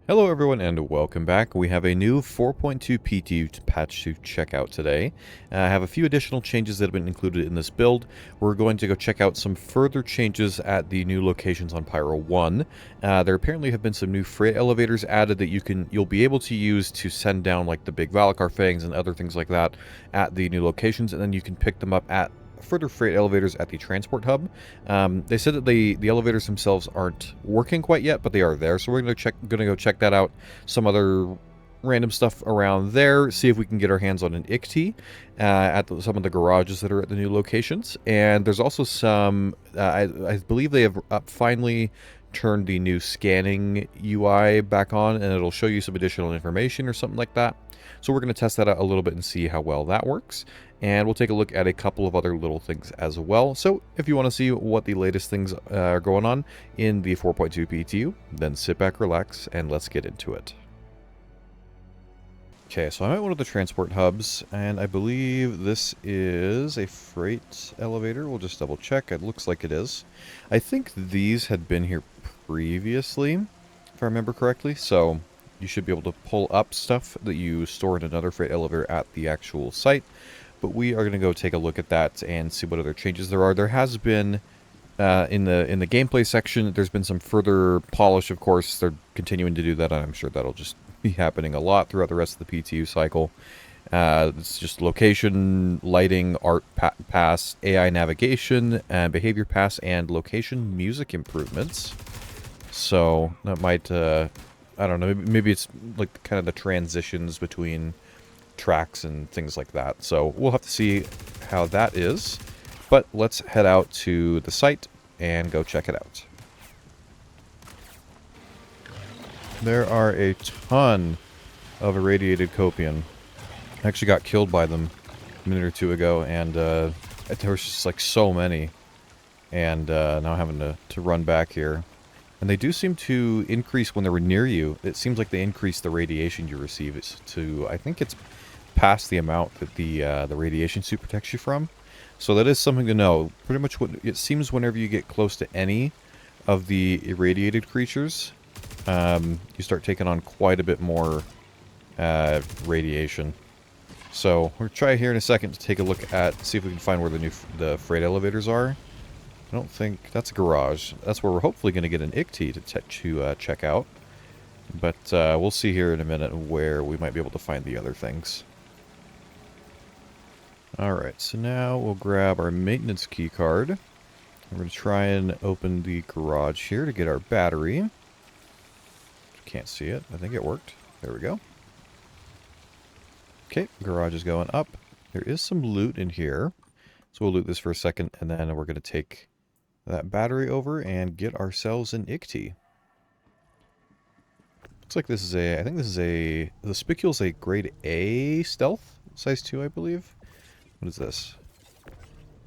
Hello everyone and welcome back. We have a new 4.2 PTU patch to check out today. I have a few additional changes that have been included in this build. We're going to go check out some further changes at the new locations on Pyro 1. There apparently have been some new freight elevators added that you'll be able to use to send down like the big Valakkar fangs and other things like that at the new locations, and then you can pick them up at further freight elevators at the transport hub. They said that the elevators themselves aren't working quite yet, but they are there, so we're gonna go check that out. Some other random stuff around there, see if we can get our hands on an ICT at some of the garages that are at the new locations. And there's also some, I believe they have finally turned the new scanning UI back on, and it'll show you some additional information or something like that. So we're going to test that out a little bit and see how well that works. And we'll take a look at a couple of other little things as well. So if you want to see what the latest things are going on in the 4.2 PTU, then sit back, relax, and let's get into it. Okay, so I'm at one of the transport hubs, and I believe this is a freight elevator. We'll just double check. It looks like it is. I think these had been here previously, if I remember correctly, so you should be able to pull up stuff that you store in another freight elevator at the actual site. But we are going to go take a look at that and see what other changes there are. There has been, in the gameplay section, there's been some further polish, of course. They're continuing to do that, and I'm sure that'll just be happening a lot throughout the rest of the PTU cycle. It's just location, lighting, art pass, AI navigation, behavior pass, and location music improvements. So that might, I don't know, maybe it's like kind of the transitions between tracks and things like that. So we'll have to see how that is. But let's head out to the site and go check it out. There are a ton of irradiated copian. I actually got killed by them a minute or two ago, and there was just like so many. And now I'm having to run back here. And they do seem to increase when they're near you. It seems like they increase the radiation you receive. It's to, I think it's past the amount that the radiation suit protects you from. So that is something to know. Pretty much what it seems whenever you get close to any of the irradiated creatures, you start taking on quite a bit more radiation. So we'll try here in a second to take a look at, see if we can find where the freight elevators are. I don't think that's a garage. That's where we're hopefully going to get an ICT to check out. But we'll see here in a minute where we might be able to find the other things. Alright, so now we'll grab our maintenance key card. We're going to try and open the garage here to get our battery. Can't see it. I think it worked. There we go. Okay, garage is going up. There is some loot in here. So we'll loot this for a second, and then we're going to take that battery over and get ourselves an ICT. Looks like this is I think this is the Spicule's a grade A stealth, size 2, I believe. What is this?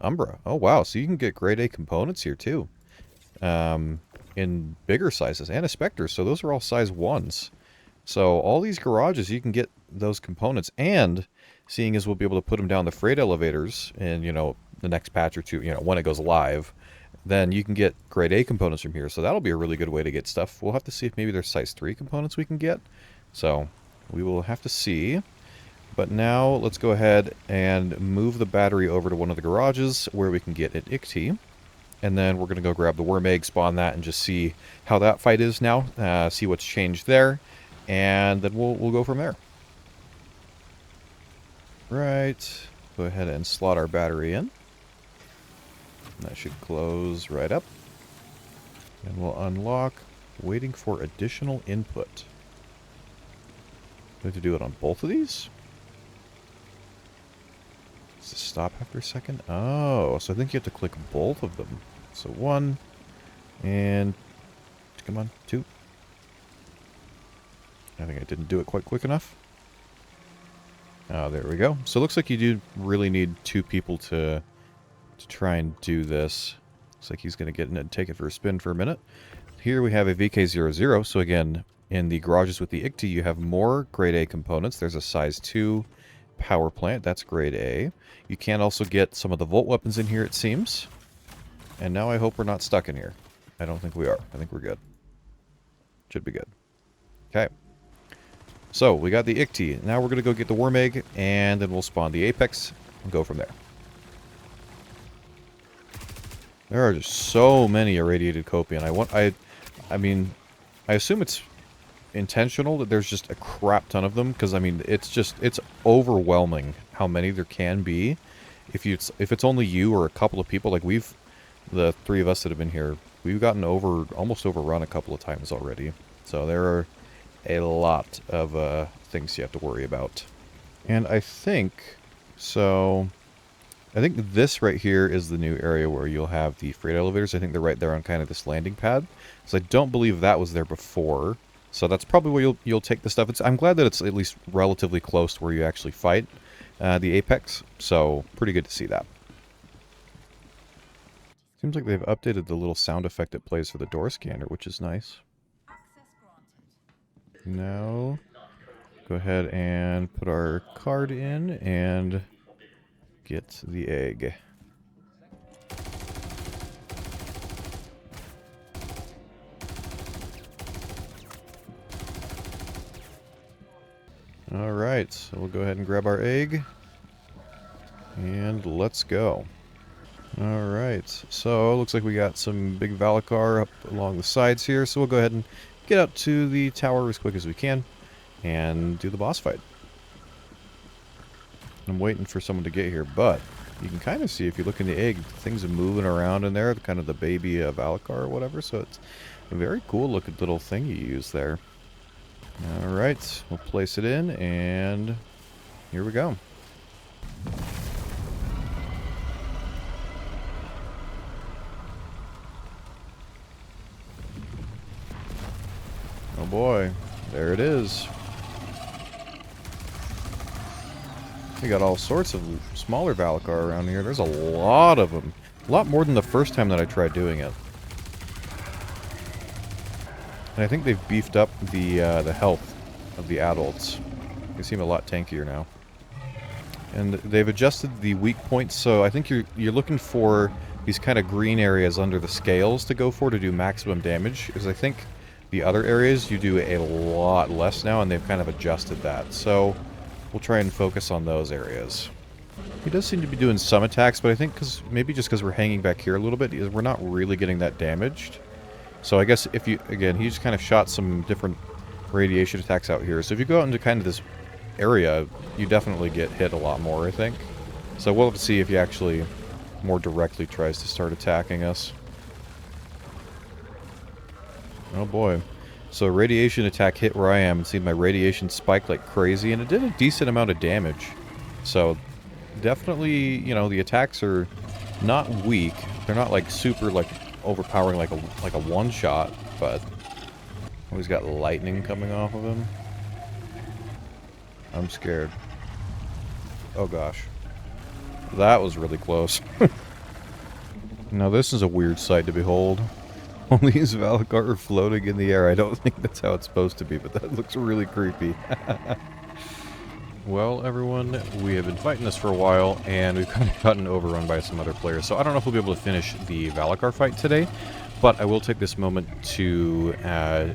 Umbra. Oh, wow. So you can get grade A components here, too. In bigger sizes. And a Spectre. So those are all size 1s. So all these garages, you can get those components. And seeing as we'll be able to put them down the freight elevators in, the next patch or two, when it goes live, then you can get grade A components from here. So that'll be a really good way to get stuff. We'll have to see if maybe there's size 3 components we can get. So we will have to see. But now let's go ahead and move the battery over to one of the garages where we can get an ICT. And then we're going to go grab the worm egg, spawn that, and just see how that fight is now. See what's changed there. And then we'll go from there. Right. Go ahead and slot our battery in. That should close right up. And we'll unlock, waiting for additional input. We have to do it on both of these? Does it stop after a second? Oh, so I think you have to click both of them. So 1, and come on, 2. I think I didn't do it quite quick enough. Oh, there we go. So it looks like you do really need 2 people to try and do this. Looks like he's going to get in and take it for a spin for a minute. Here we have a VK00. So again, in the garages with the ICT, you have more grade A components. There's a size 2 power plant. That's grade A. You can also get some of the Volt weapons in here, it seems. And now I hope we're not stuck in here. I don't think we are. I think we're good. Should be good. Okay. So, we got the Ichty. Now we're going to go get the Worm Egg, and then we'll spawn the Apex and go from there. There are just so many irradiated Copian. I mean, I assume it's intentional that there's just a crap ton of them, because, I mean, it's overwhelming how many there can be. If it's only you or a couple of people, like the three of us that have been here, we've gotten almost overrun a couple of times already. So there are a lot of things you have to worry about. And I think this right here is the new area where you'll have the freight elevators. I think they're right there on kind of this landing pad. So I don't believe that was there before. So that's probably where you'll take the stuff. I'm glad that it's at least relatively close to where you actually fight the Apex. So pretty good to see that. Seems like they've updated the little sound effect it plays for the door scanner, which is nice. Now, go ahead and put our card in and get the egg. Alright, so we'll go ahead and grab our egg. And let's go. Alright, so looks like we got some big Valakkar up along the sides here, so we'll go ahead and get out to the tower as quick as we can and do the boss fight. I'm waiting for someone to get here, but you can kind of see if you look in the egg, things are moving around in there, kind of the baby Valakkar or whatever, so it's a very cool looking little thing you use there. Alright, we'll place it in, and here we go. Oh boy, there it is. We got all sorts of smaller Valakkar around here. There's a lot of them. A lot more than the first time that I tried doing it. And I think they've beefed up the health of the adults. They seem a lot tankier now. And they've adjusted the weak points, so I think you're looking for these kind of green areas under the scales to go for to do maximum damage, because I think the other areas you do a lot less now, and they've kind of adjusted that. So we'll try and focus on those areas. He does seem to be doing some attacks, but I think maybe just because we're hanging back here a little bit, we're not really getting that damaged. So I guess he just kind of shot some different radiation attacks out here. So if you go out into kind of this area, you definitely get hit a lot more, I think. So we'll have to see if he actually more directly tries to start attacking us. Oh boy. So radiation attack hit where I am, and see my radiation spiked like crazy, and it did a decent amount of damage. So definitely, you know, the attacks are not weak. They're not like super like overpowering like a one shot, but he's got lightning coming off of him. I'm scared. Oh gosh. That was really close. Now this is a weird sight to behold. All these Valakkar are floating in the air. I don't think that's how it's supposed to be, but that looks really creepy. Well, everyone, we have been fighting this for a while, and we've kind of gotten overrun by some other players. So I don't know if we'll be able to finish the Valakkar fight today, but I will take this moment to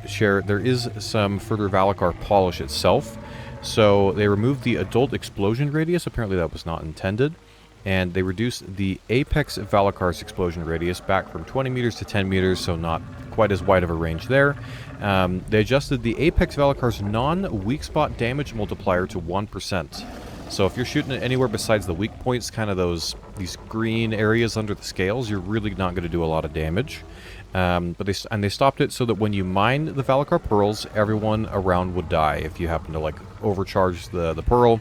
share. There is some further Valakkar polish itself. So they removed the adult explosion radius. Apparently that was not intended. And they reduced the Apex Valakkar's explosion radius back from 20 meters to 10 meters, so not quite as wide of a range there. They adjusted the Apex Valakkar's non-weak spot damage multiplier to 1%. So if you're shooting it anywhere besides the weak points, kind of these green areas under the scales, you're really not going to do a lot of damage. But they stopped it so that when you mine the Valakkar pearls, everyone around would die if you happen to like overcharge the pearl.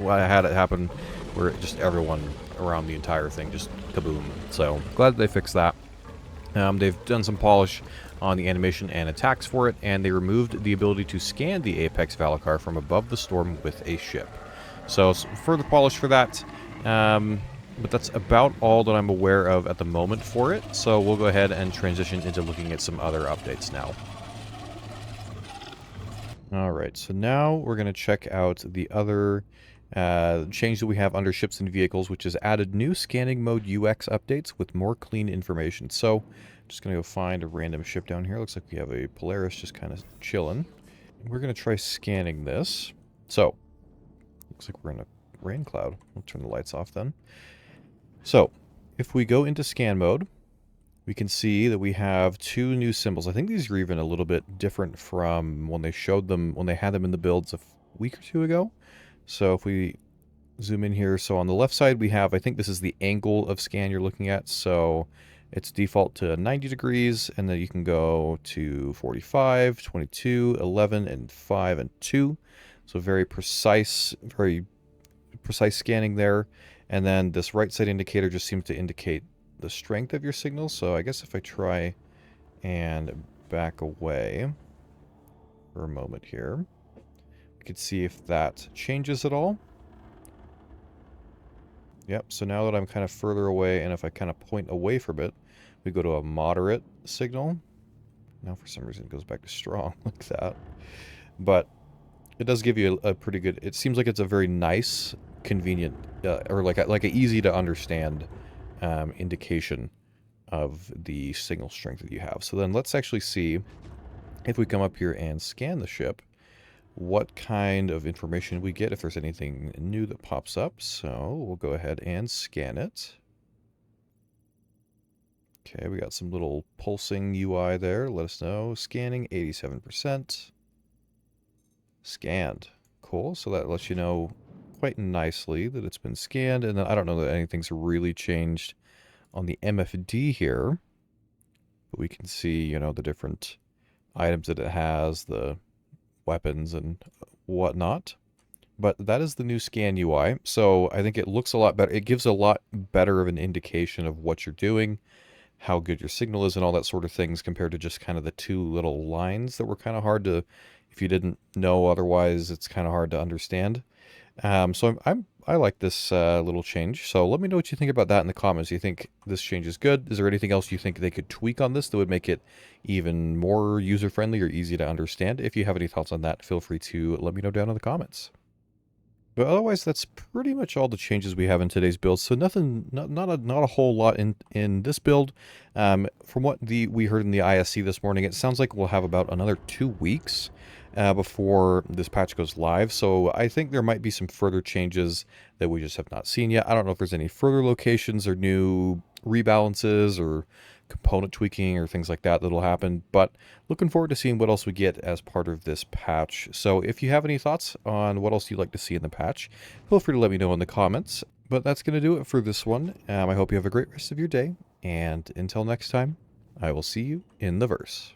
Well, I had it happen where just everyone around the entire thing just kaboom. So glad they fixed that. They've done some polish on the animation and attacks for it, and they removed the ability to scan the Apex Valakkar from above the storm with a ship. So further polish for that. But that's about all that I'm aware of at the moment for it. So we'll go ahead and transition into looking at some other updates now. Alright, so now we're going to check out the other change that we have under ships and vehicles, which is added new scanning mode UX updates with more clean information. So I'm just going to go find a random ship down here. Looks like we have a Polaris just kind of chilling. we're going to try scanning this. So, looks like we're in a rain cloud. We'll turn the lights off then. So, if we go into scan mode, we can see that we have two new symbols. I think these are even a little bit different from when they showed them, when they had them in the builds a week or two ago. So if we zoom in here, so on the left side we have, I think this is the angle of scan you're looking at. So it's default to 90 degrees, and then you can go to 45, 22, 11, and 5 and 2. So very precise scanning there. And then this right side indicator just seems to indicate the strength of your signal. So I guess if I try and back away for a moment here, we could see if that changes at all. Yep, so now that I'm kind of further away, and if I kind of point away from it, we go to a moderate signal. Now for some reason it goes back to strong like that. But it does give you a pretty good, it seems like it's a very nice, convenient, or like a easy to understand indication of the signal strength that you have. So then let's actually see, if we come up here and scan the ship, what kind of information we get, if there's anything new that pops up. So we'll go ahead and scan it. Okay, we got some little pulsing UI there. Let us know. Scanning 87%. Scanned. Cool. So that lets you know quite nicely that it's been scanned. And then I don't know that anything's really changed on the MFD here. But we can see, you know, the different items that it has, the weapons and whatnot. But that is the new scan UI. So I think it looks a lot better. It gives a lot better of an indication of what you're doing, how good your signal is, and all that sort of things, compared to just kind of the two little lines that were kind of hard to, if you didn't know otherwise, it's kind of hard to understand. So I like this little change. So let me know what you think about that in the comments. Do you think this change is good? Is there anything else you think they could tweak on this that would make it even more user-friendly or easy to understand? If you have any thoughts on that, feel free to let me know down in the comments. But otherwise, that's pretty much all the changes we have in today's build. So nothing, not a whole lot in this build. From what we heard in the ISC this morning, it sounds like we'll have about another 2 weeks before this patch goes live. So I think there might be some further changes that we just have not seen yet. I don't know if there's any further locations or new rebalances or component tweaking or things like that that'll happen, but looking forward to seeing what else we get as part of this patch. So if you have any thoughts on what else you'd like to see in the patch, feel free to let me know in the comments. But that's going to do it for this one. I hope you have a great rest of your day, and until next time, I will see you in the verse.